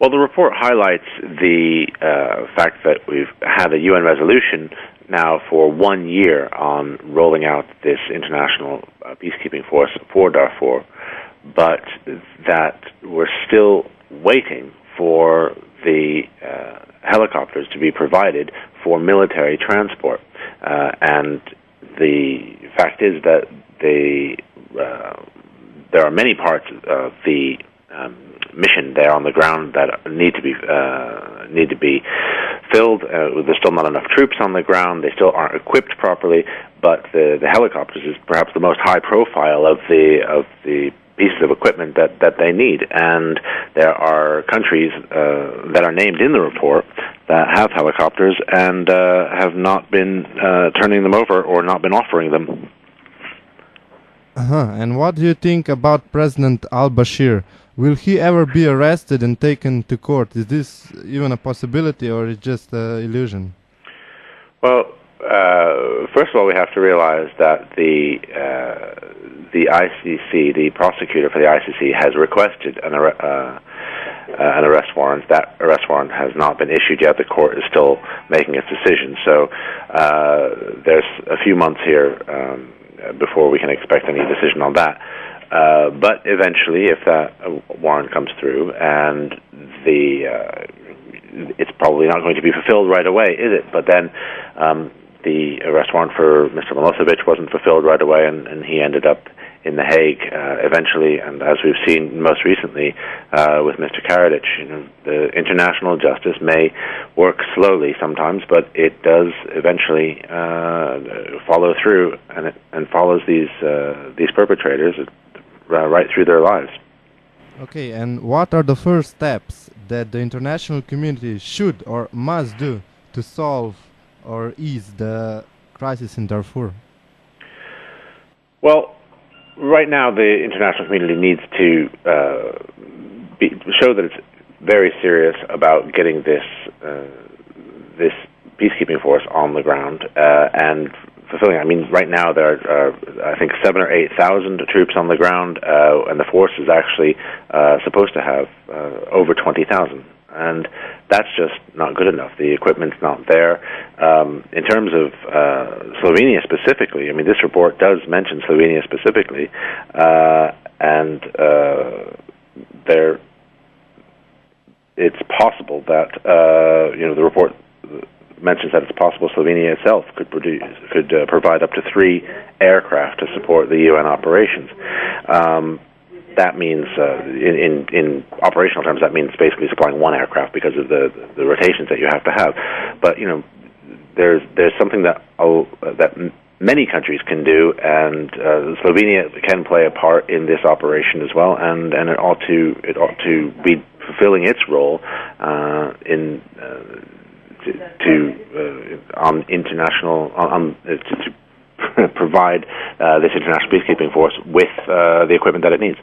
Well, the report highlights the fact that we've had a UN resolution now for 1 year on rolling out this international peacekeeping force for Darfur, but that we're still waiting for the helicopters to be provided for military transport. And the fact is that there are many parts of the mission there on the ground that need to be filled. There's still not enough troops on the ground. They still aren't equipped properly. But the helicopters is perhaps the most high profile of the pieces of equipment that they need. And there are countries that are named in the report that have helicopters and have not been turning them over or not been offering them. And what do you think about President al-Bashir? Will he ever be arrested and taken to court? Is this even a possibility, or is it just an illusion? Well, first of all, we have to realize that the ICC, the prosecutor for the ICC, has requested an arrest warrant. That arrest warrant has not been issued yet. The court is still making its decision. So there's a few months here before we can expect any decision on that. But eventually, if that warrant comes through, and it's probably not going to be fulfilled right away, is it? But then the arrest warrant for Mr. Milosevic wasn't fulfilled right away, and he ended up in The Hague eventually. And as we've seen most recently with Mr. Karadzic, the international justice may work slowly sometimes, but it does eventually follow through, and follows these perpetrators right through their lives. Okay, and what are the first steps that the international community should or must do to solve or ease the crisis in Darfur? Well, right now the international community needs to show that it's very serious about getting this peacekeeping force on the ground and fulfilling. I mean, right now there are, I think, 7,000 or 8,000 troops on the ground, and the force is actually supposed to have over 20,000. And that's just not good enough. The equipment's not there. In terms of Slovenia specifically, I mean, this report does mention Slovenia specifically, and it's possible that the report mentions that it's possible Slovenia itself could provide up to 3 aircraft to support the UN operations. That means, in operational terms, that means basically supplying 1 aircraft because of the rotations that you have to have. But there's something that many countries can do, and Slovenia can play a part in this operation as well, and it ought to be fulfilling its role to provide this international peacekeeping force with the equipment that it needs.